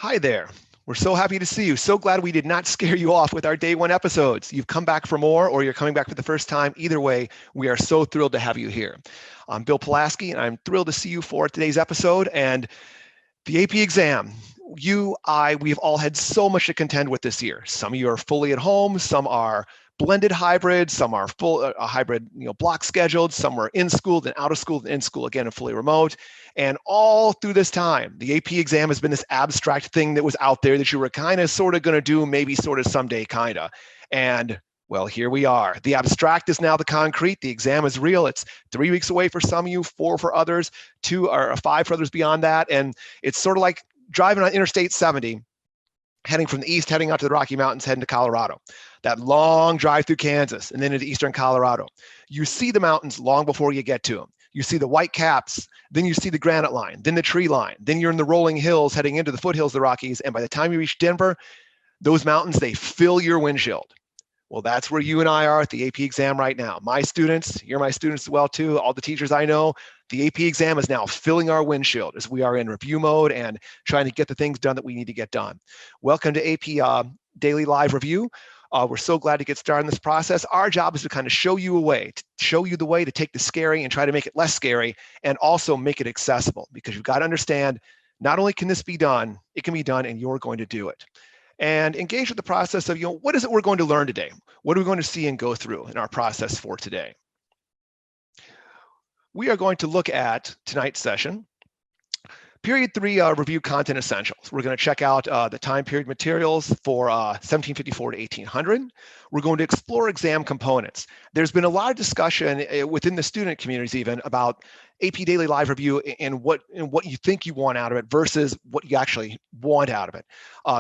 Hi there. We're so happy to see you. So glad we did not scare you off with our day one episodes. You've come back for more or you're coming back for the first time. Either way, we are so thrilled to have you here. I'm Bill Pulaski, and I'm thrilled to see you for today's episode and the AP exam. We've all had so much to contend with this year. Some of you are fully at home, some are blended hybrid, some are full hybrid, block scheduled, some are in school, then out of school, then in school again, and fully remote. And all through this time, the AP exam has been this abstract thing that was out there that you were kind of sort of going to do, maybe sort of someday, kind of. And well, here we are. The abstract is now the concrete. The exam is real. It's 3 weeks away for some of you, 4 for others, 2 or 5 for others beyond that. And it's sort of like driving on Interstate 70, heading from the east, heading out to the Rocky Mountains, heading to Colorado. That long drive through Kansas and then into eastern Colorado. You see the mountains long before you get to them. You see the white caps, then you see the granite line, then the tree line, then you're in the rolling hills heading into the foothills of the Rockies. And by the time you reach Denver, those mountains, they fill your windshield. Well, that's where you and I are at the AP exam right now. My students, you're my students as well too, all the teachers I know, the AP exam is now filling our windshield as we are in review mode and trying to get the things done that we need to get done. Welcome to AP Daily Live Review. We're so glad to get started in this process. Our job is to kind of show you the way to take the scary and try to make it less scary and also make it accessible, because you've got to understand, not only can this be done, it can be done and you're going to do it. And engage with the process of, what is it we're going to learn today? What are we going to see and go through in our process for today? We are going to look at tonight's session, Period 3 review content essentials. We're going to check out the time period materials for 1754 to 1800. We're going to explore exam components. There's been a lot of discussion within the student communities even about AP Daily Live Review and what you think you want out of it versus what you actually want out of it.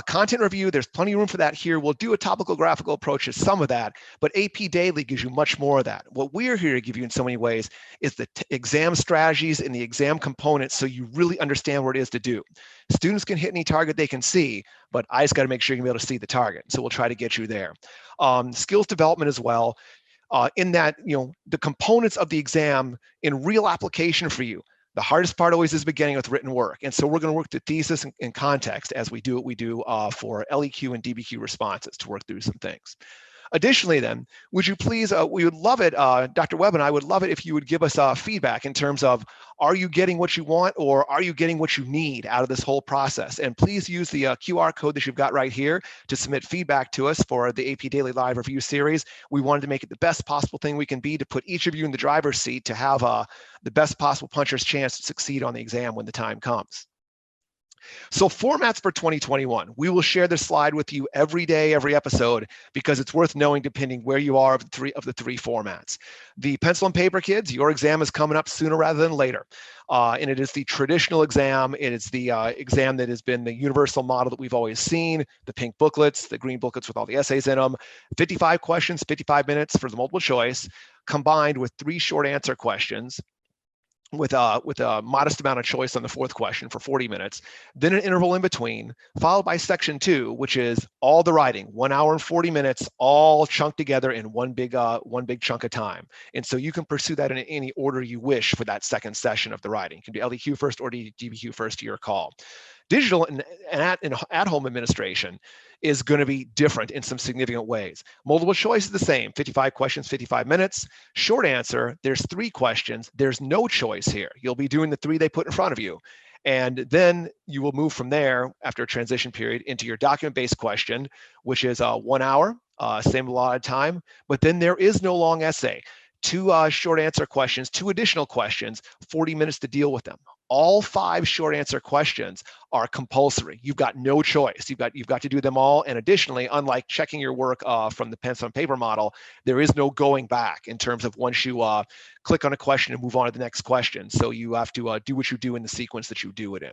Content review, there's plenty of room for that here. We'll do a topical graphical approach to some of that, but AP Daily gives you much more of that. What we're here to give you in so many ways is the exam strategies and the exam components so you really understand what it is to do. Students can hit any target they can see, but I just got to make sure you can be able to see the target. So we'll try to get you there. Skills development as well. In that, the components of the exam in real application for you. The hardest part always is beginning with written work. And so we're going to work the thesis and context as we do what we do for LEQ and DBQ responses to work through some things. Additionally, then, would you please, we would love it, Dr. Webb and I would love it if you would give us feedback in terms of, are you getting what you want or are you getting what you need out of this whole process? And please use the QR code that you've got right here to submit feedback to us for the AP Daily Live Review series. We wanted to make it the best possible thing we can be to put each of you in the driver's seat to have the best possible puncher's chance to succeed on the exam when the time comes. So formats for 2021, we will share this slide with you every day, every episode, because it's worth knowing depending where you are of the three formats. The pencil and paper kids, your exam is coming up sooner rather than later. And it is the traditional exam. It is the exam that has been the universal model that we've always seen, the pink booklets, the green booklets with all the essays in them, 55 questions, 55 minutes for the multiple choice, combined with 3 short answer questions, with a modest amount of choice on the 4th question for 40 minutes, then an interval in between, followed by section 2, which is all the writing, 1 hour and 40 minutes, all chunked together in one big chunk of time. And so you can pursue that in any order you wish for that second session of the writing. You can do LEQ first or DBQ first to your call. Digital and at-home administration is going to be different in some significant ways. Multiple choice is the same, 55 questions, 55 minutes. Short answer, there's 3 questions. There's no choice here. You'll be doing the 3 they put in front of you. And then you will move from there after a transition period into your document-based question, which is 1 hour, same allotted time, but then there is no long essay. 2 short answer questions, 2 additional questions, 40 minutes to deal with them. All 5 short answer questions are compulsory. You've got no choice. You've got to do them all. And additionally, unlike checking your work from the pencil and paper model, there is no going back in terms of once you click on a question and move on to the next question. So you have to do what you do in the sequence that you do it in.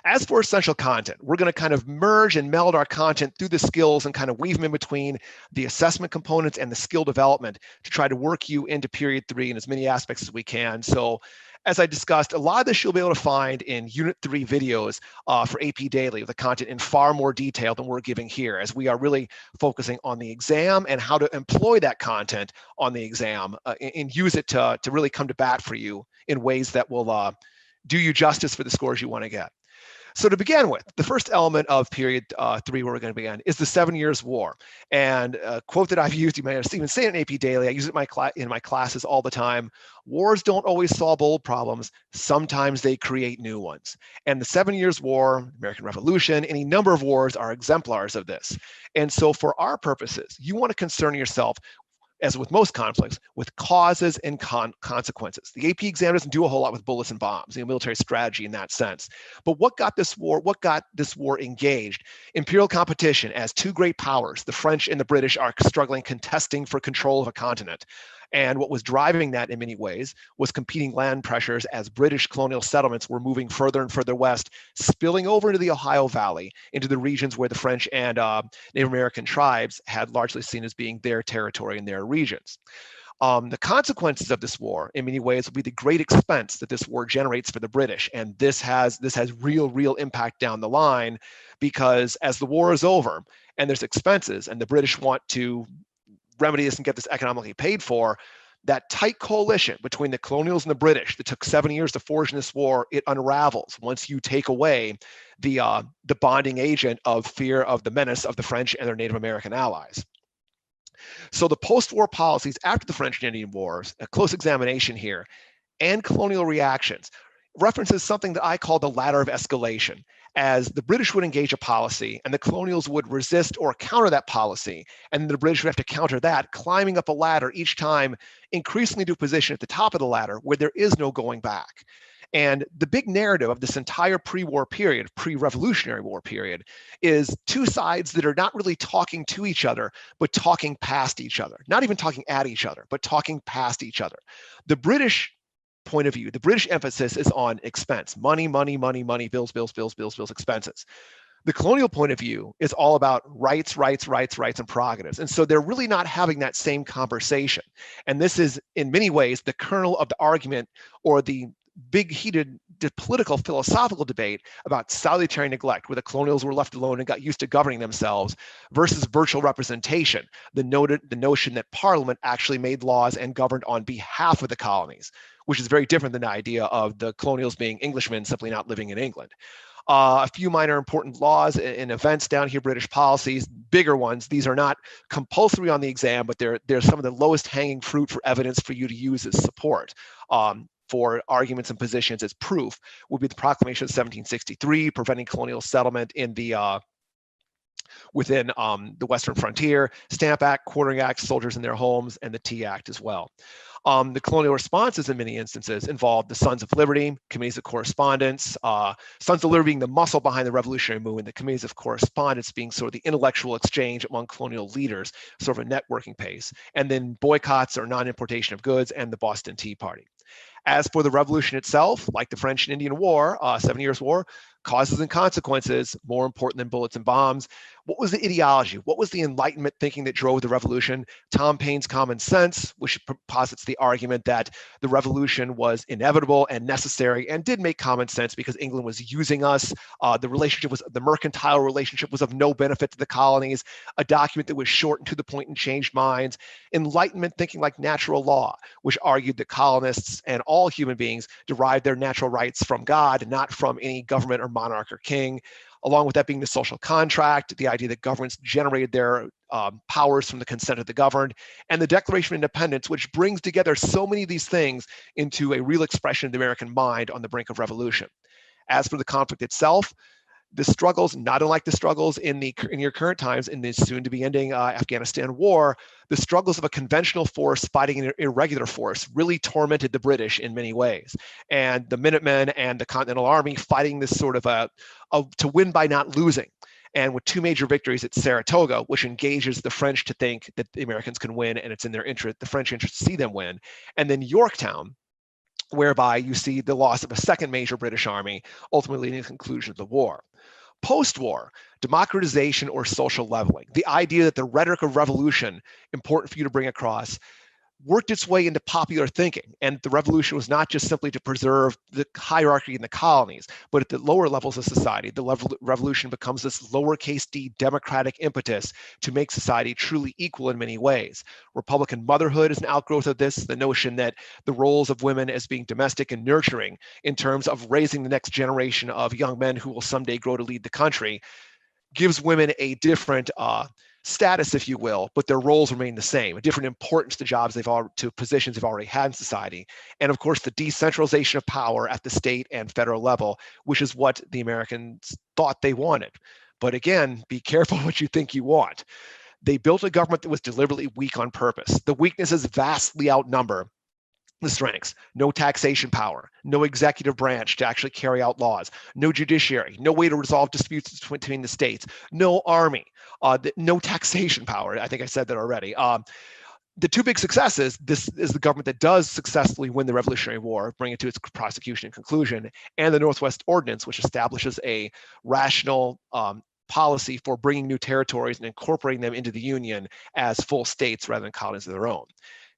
As for essential content, we're going to kind of merge and meld our content through the skills and kind of weave them in between the assessment components and the skill development to try to work you into period 3 in as many aspects as we can. So as I discussed, a lot of this you'll be able to find in Unit 3 videos for AP Daily, with the content in far more detail than we're giving here, as we are really focusing on the exam and how to employ that content on the exam and use it to really come to bat for you in ways that will do you justice for the scores you want to get. So to begin with, the first element of period 3 where we're going to begin is the 7 Years' War. And a quote that I've used, you may have even seen it in AP Daily, I use it in my classes all the time. Wars don't always solve old problems. Sometimes they create new ones. And the 7 Years' War, American Revolution, any number of wars are exemplars of this. And so for our purposes, you want to concern yourself, as with most conflicts, with causes and consequences. The AP exam doesn't do a whole lot with bullets and bombs, military strategy in that sense. But what got this war engaged? Imperial competition, as two great powers, the French and the British, are struggling, contesting for control of a continent. And what was driving that in many ways was competing land pressures as British colonial settlements were moving further and further west, spilling over into the Ohio Valley, into the regions where the French and Native American tribes had largely seen as being their territory and their regions. The consequences of this war, in many ways, will be the great expense that this war generates for the British. And this has real impact down the line, because as the war is over and there's expenses and the British want to remedy this and get this economically paid for, that tight coalition between the colonials and the British that took 7 years to forge in this war, it unravels once you take away the bonding agent of fear of the menace of the French and their Native American allies. So the post-war policies after the French and Indian Wars, a close examination here, and colonial reactions, references something that I call the ladder of escalation, as the British would engage a policy and the colonials would resist or counter that policy, and the British would have to counter that, climbing up a ladder each time, increasingly to a position at the top of the ladder where there is no going back. And the big narrative of this entire pre-war period, pre-Revolutionary War period, is two sides that are not really talking to each other, but talking past each other. Not even talking at each other, but talking past each other. The British point of view, the British emphasis is on expense. Money, bills, expenses. The colonial point of view is all about rights, and prerogatives. And so they're really not having that same conversation. And this is, in many ways, the kernel of the argument, or the big heated political philosophical debate about salutary neglect, where the colonials were left alone and got used to governing themselves, versus virtual representation, the notion that Parliament actually made laws and governed on behalf of the colonies, which is very different than the idea of the colonials being Englishmen simply not living in England. A few minor important laws and events down here, British policies, bigger ones. These are not compulsory on the exam, but they're some of the lowest hanging fruit for evidence for you to use as support. For arguments and positions as proof would be the Proclamation of 1763, preventing colonial settlement in the within the Western frontier, Stamp Act, Quartering Act, soldiers in their homes, and the Tea Act as well. The colonial responses in many instances involved the Sons of Liberty, committees of correspondence, Sons of Liberty being the muscle behind the revolutionary movement, the committees of correspondence being sort of the intellectual exchange among colonial leaders, sort of a networking pace, and then boycotts or non-importation of goods, and the Boston Tea Party. As for the revolution itself, like the French and Indian War, 7 Years' War, causes and consequences, more important than bullets and bombs. What was the ideology? What was the Enlightenment thinking that drove the revolution? Tom Paine's Common Sense, which posits the argument that the revolution was inevitable and necessary, and did make common sense because England was using us. The mercantile relationship was of no benefit to the colonies, a document that was short and to the point and changed minds. Enlightenment thinking like natural law, which argued that colonists and all human beings derived their natural rights from God, not from any government or monarch or king. Along with that being the social contract, the idea that governments generated their powers from the consent of the governed, and the Declaration of Independence, which brings together so many of these things into a real expression of the American mind on the brink of revolution. As for the conflict itself, the struggles, not unlike the struggles in your current times in the soon-to-be ending Afghanistan war, the struggles of a conventional force fighting an irregular force really tormented the British in many ways. And the Minutemen and the Continental Army fighting this sort of to win by not losing. And with two major victories at Saratoga, which engages the French to think that the Americans can win, and it's in their interest, the French interest, to see them win. And then Yorktown, whereby you see the loss of a second major British army, ultimately leading to the conclusion of the war. Post-war, democratization or social leveling, the idea that the rhetoric of revolution, important for you to bring across, worked its way into popular thinking. And the revolution was not just simply to preserve the hierarchy in the colonies, but at the lower levels of society, the revolution becomes this lowercase d democratic impetus to make society truly equal in many ways. Republican motherhood is an outgrowth of this, the notion that the roles of women as being domestic and nurturing in terms of raising the next generation of young men who will someday grow to lead the country gives women a different status, if you will, but their roles remain the same, a different importance to to positions they've already had in society. And of course, the decentralization of power at the state and federal level, which is what the Americans thought they wanted. But again, be careful what you think you want. They built a government that was deliberately weak on purpose. The weaknesses vastly outnumber the strengths: no taxation power, no executive branch to actually carry out laws, no judiciary, no way to resolve disputes between the states, no army, no taxation power. I think I said that already. The two big successes: this is the government that does successfully win the Revolutionary War, bring it to its prosecution and conclusion, and the Northwest Ordinance, which establishes a rational policy for bringing new territories and incorporating them into the Union as full states rather than colonies of their own.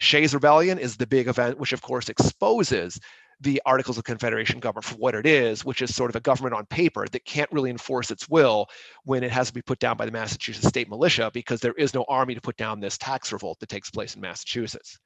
Shays' Rebellion is the big event, which of course exposes the Articles of Confederation government for what it is, which is sort of a government on paper that can't really enforce its will when it has to be put down by the Massachusetts state militia because there is no army to put down this tax revolt that takes place in Massachusetts.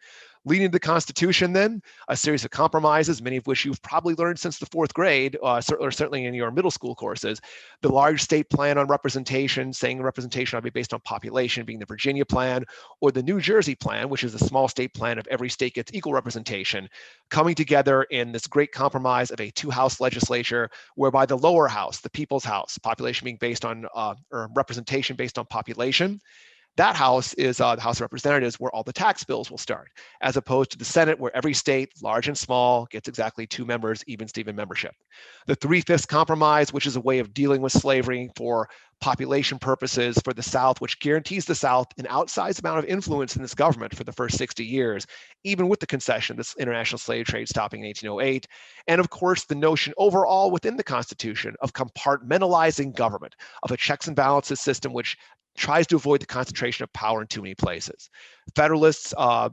Leading to the Constitution, then, a series of compromises, many of which you've probably learned since the fourth grade, or certainly in your middle school courses. The large state plan on representation, saying representation ought to be based on population, being the Virginia plan, or the New Jersey plan, which is a small state plan of every state gets equal representation, coming together in this great compromise of a two-house legislature, whereby the lower house, the people's house, population being based on, or representation based on population, that house is the House of Representatives, where all the tax bills will start, as opposed to the Senate, where every state, large and small, gets exactly 2 members, even-steven membership. The 3/5 compromise, which is a way of dealing with slavery for population purposes for the South, which guarantees the South an outsized amount of influence in this government for the first 60 years, even with the concession of this international slave trade stopping in 1808. And of course, the notion overall within the Constitution of compartmentalizing government, of a checks and balances system which tries to avoid the concentration of power in too many places. Federalists are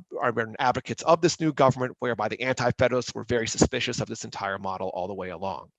advocates of this new government, whereby the anti-federalists were very suspicious of this entire model all the way along.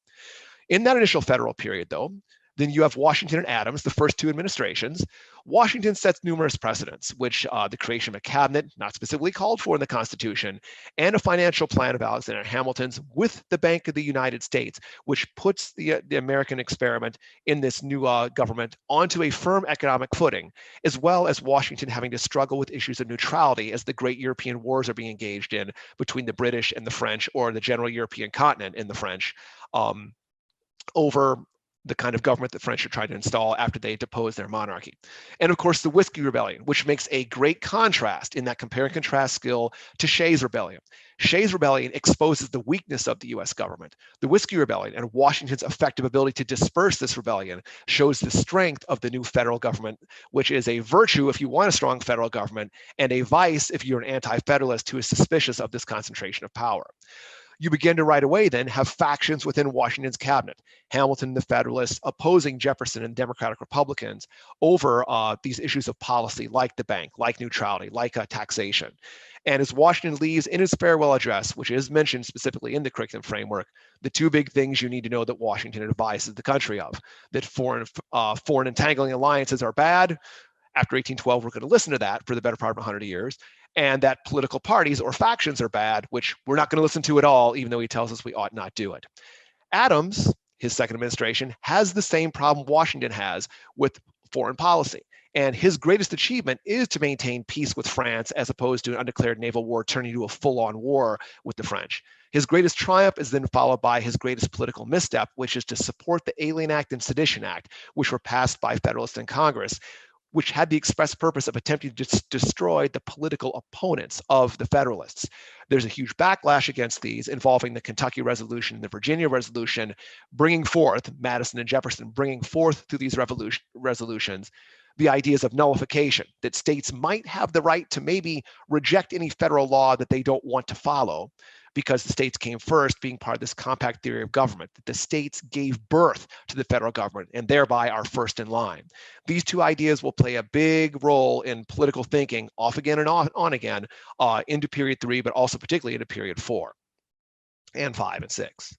In that initial federal period, though, then you have Washington and Adams, the first 2 administrations. Washington sets numerous precedents, which the creation of a cabinet, not specifically called for in the Constitution, and a financial plan of Alexander Hamilton's with the Bank of the United States, which puts the American experiment in this new government onto a firm economic footing, as well as Washington having to struggle with issues of neutrality as the great European wars are being engaged in between the British and the French, or the general European continent and the French, over the kind of government the French are trying to install after they depose their monarchy. And of course, the Whiskey Rebellion, which makes a great contrast in that compare and contrast skill to Shays' Rebellion. Shays' Rebellion exposes the weakness of the US government. The Whiskey Rebellion and Washington's effective ability to disperse this rebellion shows the strength of the new federal government, which is a virtue if you want a strong federal government, and a vice if you're an anti-federalist who is suspicious of this concentration of power. You begin to right away then have factions within Washington's cabinet. Hamilton and the Federalists opposing Jefferson and Democratic Republicans over these issues of policy, like the bank, like neutrality, like taxation. And as Washington leaves in his farewell address, which is mentioned specifically in the curriculum framework, the 2 big things you need to know that Washington advises the country of: that foreign entangling alliances are bad. After 1812, we're going to listen to that for the better part of 100 years. And that political parties or factions are bad, which we're not going to listen to at all, even though he tells us we ought not do it. Adams, his second administration, has the same problem Washington has with foreign policy. And his greatest achievement is to maintain peace with France, as opposed to an undeclared naval war turning into a full-on war with the French. His greatest triumph is then followed by his greatest political misstep, which is to support the Alien Act and Sedition Act, which were passed by Federalists in Congress, which had the express purpose of attempting to destroy the political opponents of the Federalists. There's a huge backlash against these, involving the Kentucky Resolution and the Virginia Resolution, bringing forth, Madison and Jefferson bringing forth through these resolutions, the ideas of nullification, that states might have the right to maybe reject any federal law that they don't want to follow, because the states came first, being part of this compact theory of government, that the states gave birth to the federal government and thereby are first in line. These two ideas will play a big role in political thinking off again and on again into period 3, but also particularly into period 4 and 5 and 6.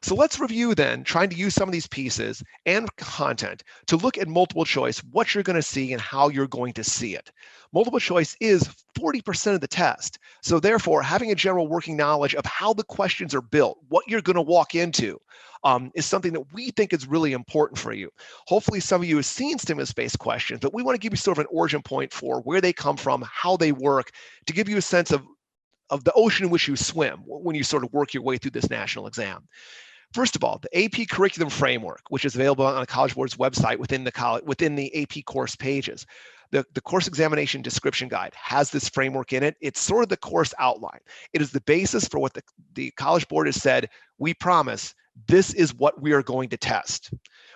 So let's review then, trying to use some of these pieces and content to look at multiple choice, what you're going to see and how you're going to see it. Multiple choice is 40% of the test. So therefore, having a general working knowledge of how the questions are built, what you're going to walk into, is something that we think is really important for you. Hopefully some of you have seen stimulus-based questions, but we want to give you sort of an origin point for where they come from, how they work, to give you a sense of the ocean in which you swim when you sort of work your way through this national exam. First of all, the AP Curriculum Framework, which is available on the College Board's website within the AP course pages. The course examination description guide has this framework in it. It's sort of the course outline. It is the basis for what the College Board has said, we promise this is what we are going to test,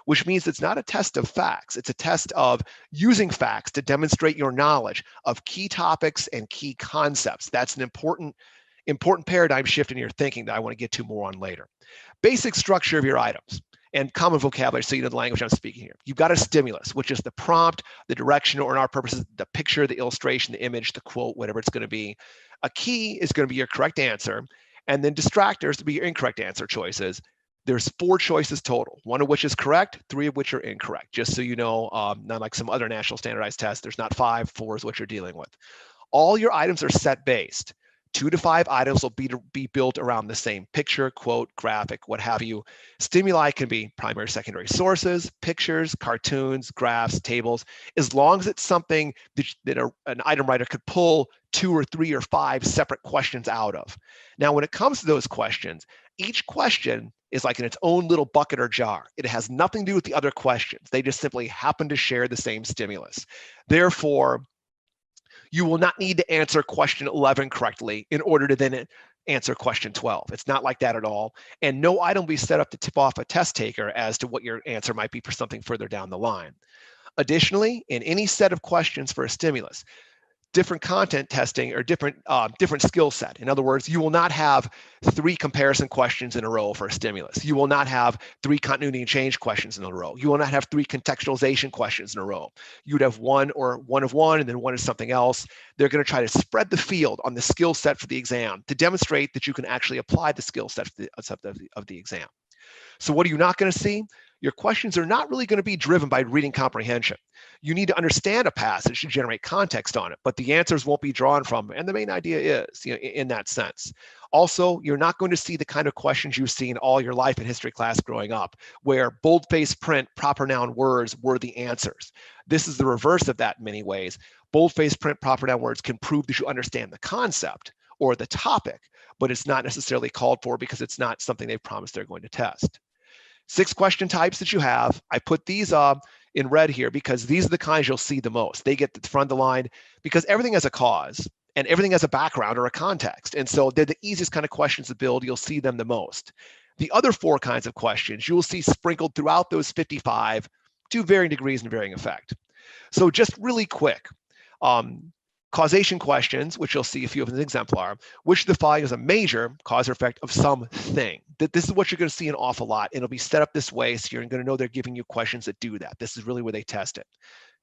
which means it's not a test of facts. It's a test of using facts to demonstrate your knowledge of key topics and key concepts. That's an important paradigm shift in your thinking that I want to get to more on later. Basic structure of your items and common vocabulary, so you know the language I'm speaking here. You've got a stimulus, which is the prompt, the direction, or in our purposes, the picture, the illustration, the image, the quote, whatever it's going to be. A key is going to be your correct answer, and then distractors to be your incorrect answer choices. There's 4 choices total, 1 of which is correct, 3 of which are incorrect, just so you know, not like some other national standardized tests, there's not 5, 4 is what you're dealing with. All your items are set-based. 2 to 5 items will be built around the same picture, quote, graphic, what have you. Stimuli can be primary, secondary sources, pictures, cartoons, graphs, tables, as long as it's something that an item writer could pull 2 or 3 or 5 separate questions out of. Now, when it comes to those questions, each question is like in its own little bucket or jar. It has nothing to do with the other questions. They just simply happen to share the same stimulus. Therefore, you will not need to answer question 11 correctly in order to then answer question 12. It's not like that at all. And no item will be set up to tip off a test taker as to what your answer might be for something further down the line. Additionally, in any set of questions for a stimulus, different content testing or different skill set. In other words, you will not have 3 comparison questions in a row for a stimulus. You will not have 3 continuity and change questions in a row. You will not have 3 contextualization questions in a row. You would have one of one, and then one is something else. They're going to try to spread the field on the skill set for the exam to demonstrate that you can actually apply the skill set of the exam. So what are you not going to see? Your questions are not really going to be driven by reading comprehension. You need to understand a passage to generate context on it, but the answers won't be drawn from, and the main idea is, in that sense. Also, you're not going to see the kind of questions you've seen all your life in history class growing up, where boldface print, proper noun words were the answers. This is the reverse of that in many ways. Boldface print, proper noun words can prove that you understand the concept or the topic, but it's not necessarily called for because it's not something they've promised they're going to test. 6 question types that you have. I put these in red here because these are the kinds you'll see the most. They get to the front of the line because everything has a cause and everything has a background or a context. And so they're the easiest kind of questions to build. You'll see them the most. The other 4 kinds of questions you will see sprinkled throughout those 55 to varying degrees and varying effect. So just really quick, causation questions, which you'll see a few of in the exemplar, which the following is a major cause or effect of something. This is what you're going to see an awful lot. It'll be set up this way, so you're going to know they're giving you questions that do that. This is really where they test it.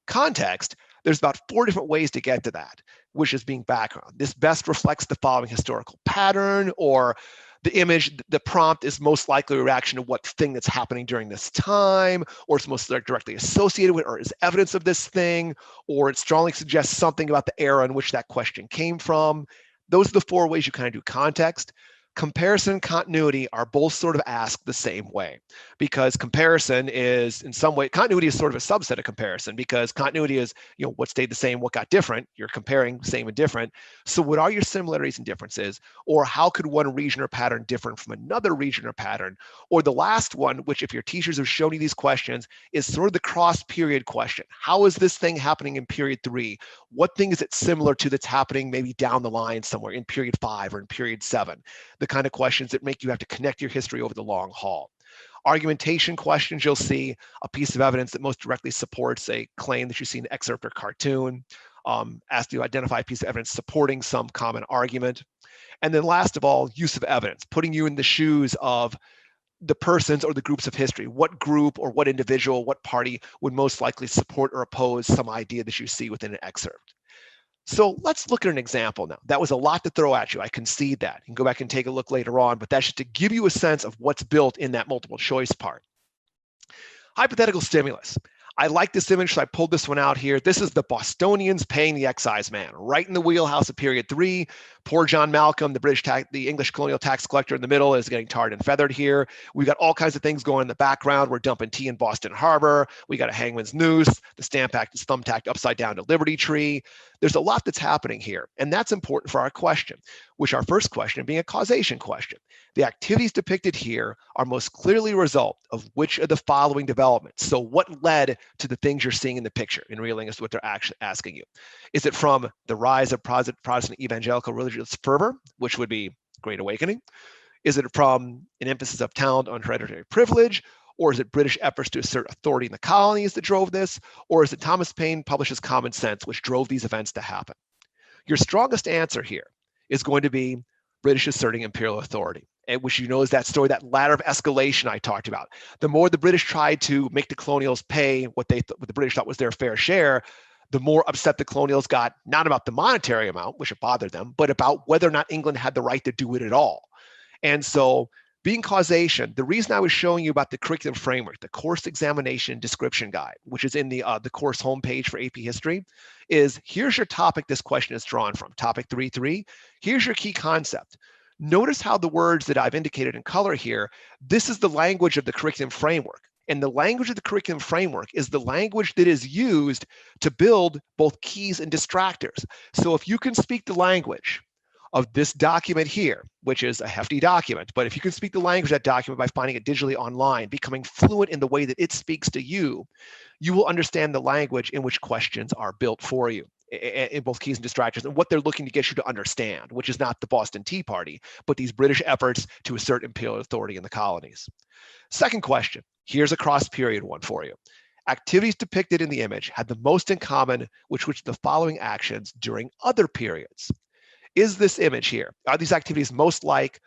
Context, there's about 4 different ways to get to that, which is being background. This best reflects the following historical pattern, or the image, the prompt is most likely a reaction to what thing that's happening during this time, or it's most directly associated with or is evidence of this thing, or it strongly suggests something about the era in which that question came from. Those are the 4 ways you kind of do context. Comparison, continuity are both sort of asked the same way, because comparison is in some way, continuity is sort of a subset of comparison, because continuity is, what stayed the same, what got different. You're comparing same and different. So what are your similarities and differences? Or how could one region or pattern differ from another region or pattern? Or the last one, which if your teachers have shown you these questions, is sort of the cross period question. How is this thing happening in period 3? What thing is it similar to that's happening maybe down the line somewhere in period 5 or in period 7? The kind of questions that make you have to connect your history over the long haul. Argumentation questions, you'll see a piece of evidence that most directly supports a claim that you see in an excerpt or cartoon. Ask you to identify a piece of evidence supporting some common argument. And then last of all, use of evidence, putting you in the shoes of the persons or the groups of history. What group or what individual, what party would most likely support or oppose some idea that you see within an excerpt? So let's look at an example now. That was a lot to throw at you. I concede that. You can go back and take a look later on, but that's just to give you a sense of what's built in that multiple choice part. Hypothetical stimulus. I like this image, so I pulled this one out here. This is the Bostonians paying the excise man, right in the wheelhouse of period 3. Poor John Malcolm, the English colonial tax collector in the middle, is getting tarred and feathered here. We've got all kinds of things going in the background. We're dumping tea in Boston Harbor. We got a hangman's noose. The Stamp Act is thumbtacked upside down to Liberty Tree. There's a lot that's happening here, and that's important for our question, which our first question being a causation question. The activities depicted here are most clearly a result of which of the following developments. So what led to the things you're seeing in the picture in reeling as to what they're actually asking you? Is it from the rise of Protestant evangelical religious fervor, which would be Great Awakening? Is it from an emphasis of talent on hereditary privilege? Or is it British efforts to assert authority in the colonies that drove this? Or is it Thomas Paine publishes Common Sense, which drove these events to happen? Your strongest answer here is going to be British asserting imperial authority, which you know is that story, that ladder of escalation I talked about. The more the British tried to make the colonials pay what the British thought was their fair share, the more upset the colonials got, not about the monetary amount, which it bothered them, but about whether or not England had the right to do it at all. And so being causation, the reason I was showing you about the curriculum framework, the course examination description guide, which is in the course homepage for AP History, is here's your topic this question is drawn from, topic 3.3. Here's your key concept. Notice how the words that I've indicated in color here, this is the language of the curriculum framework. And the language of the curriculum framework is the language that is used to build both keys and distractors. So if you can speak the language of this document here, which is a hefty document, but if you can speak the language of that document by finding it digitally online, becoming fluent in the way that it speaks to you, you will understand the language in which questions are built for you in both keys and distractors and what they're looking to get you to understand, which is not the Boston Tea Party, but these British efforts to assert imperial authority in the colonies. Second question, here's a cross-period one for you. Activities depicted in the image had the most in common with which the following actions during other periods. Is this image here, are these activities most like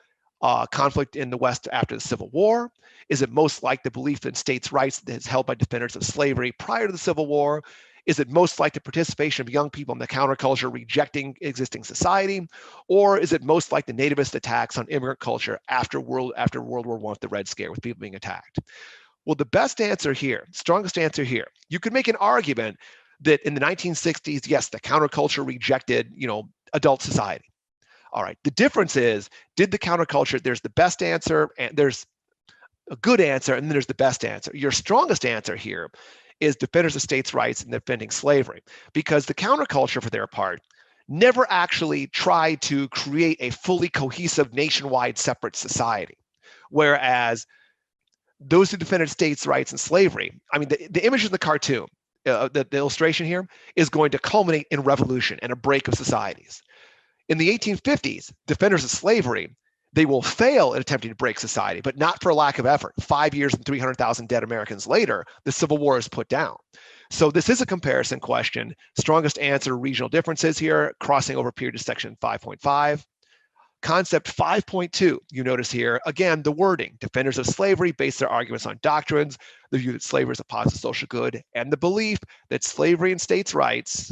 conflict in the West after the Civil War? Is it most like the belief in states' rights that is held by defenders of slavery prior to the Civil War? Is it most like the participation of young people in the counterculture rejecting existing society? Or is it most like the nativist attacks on immigrant culture after World War I, the Red Scare, with people being attacked? Well, the best answer here, strongest answer here, you could make an argument that in the 1960s, yes, the counterculture rejected, adult society. All right, the difference is, did the counterculture, there's the best answer, and there's a good answer, and then there's the best answer. Your strongest answer here is defenders of states' rights and defending slavery, because the counterculture, for their part, never actually tried to create a fully cohesive nationwide separate society. Whereas those who defended states' rights and slavery, I mean, the image in the cartoon, the illustration here is going to culminate in revolution and a break of societies. In the 1850s, defenders of slavery, they will fail at attempting to break society, but not for a lack of effort. 5 years and 300,000 dead Americans later, the Civil War is put down. So this is a comparison question. Strongest answer, regional differences here, crossing over period to section 5.5. Concept 5.2, you notice here, again, the wording. Defenders of slavery base their arguments on doctrines, the view that slavery is a positive social good, and the belief that slavery and states' rights,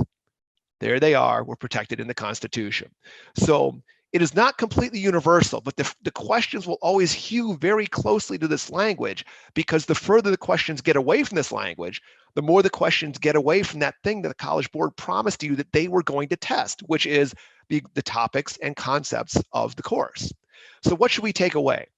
there they are, were protected in the Constitution. So it is not completely universal, but the questions will always hew very closely to this language, because the further the questions get away from this language, the more the questions get away from that thing that the College Board promised you that they were going to test, which is the topics and concepts of the course. So what should we take away?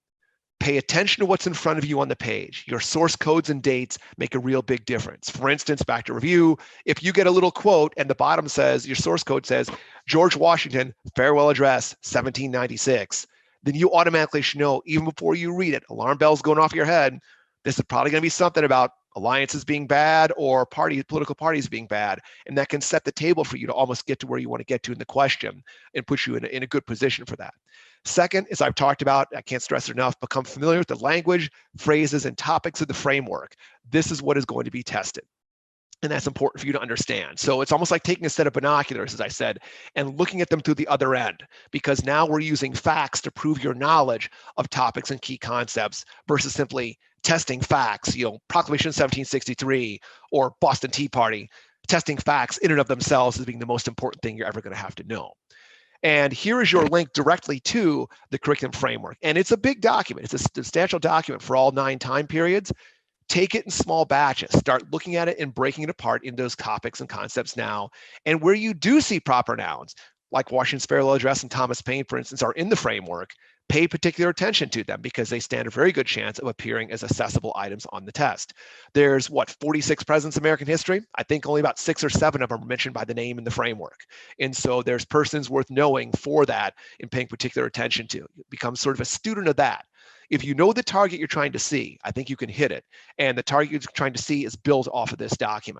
Pay attention to what's in front of you on the page. Your source codes and dates make a real big difference. For instance, back to review, if you get a little quote and the bottom says, your source code says, George Washington, farewell address, 1796, then you automatically should know, even before you read it, alarm bells going off your head, this is probably going to be something about alliances being bad or political parties being bad. And that can set the table for you to almost get to where you want to get to in the question and put you in a good position for that. Second, as I've talked about, I can't stress it enough, become familiar with the language, phrases, and topics of the framework. This is what is going to be tested. And that's important for you to understand. So it's almost like taking a set of binoculars, as I said, and looking at them through the other end, because now we're using facts to prove your knowledge of topics and key concepts versus simply testing facts, Proclamation 1763 or Boston Tea Party, testing facts in and of themselves as being the most important thing you're ever going to have to know. And here is your link directly to the curriculum framework. And it's a big document. It's a substantial document for all 9 time periods. Take it in small batches. Start looking at it and breaking it apart into those topics and concepts now. And where you do see proper nouns, like Washington's Farewell Address and Thomas Paine, for instance, are in the framework, pay particular attention to them because they stand a very good chance of appearing as accessible items on the test. There's 46 presidents in American history. I think only about 6 or 7 of them are mentioned by the name in the framework. And so there's persons worth knowing for that and paying particular attention to. You become sort of a student of that. If you know the target you're trying to see, I think you can hit it. And the target you're trying to see is built off of this document.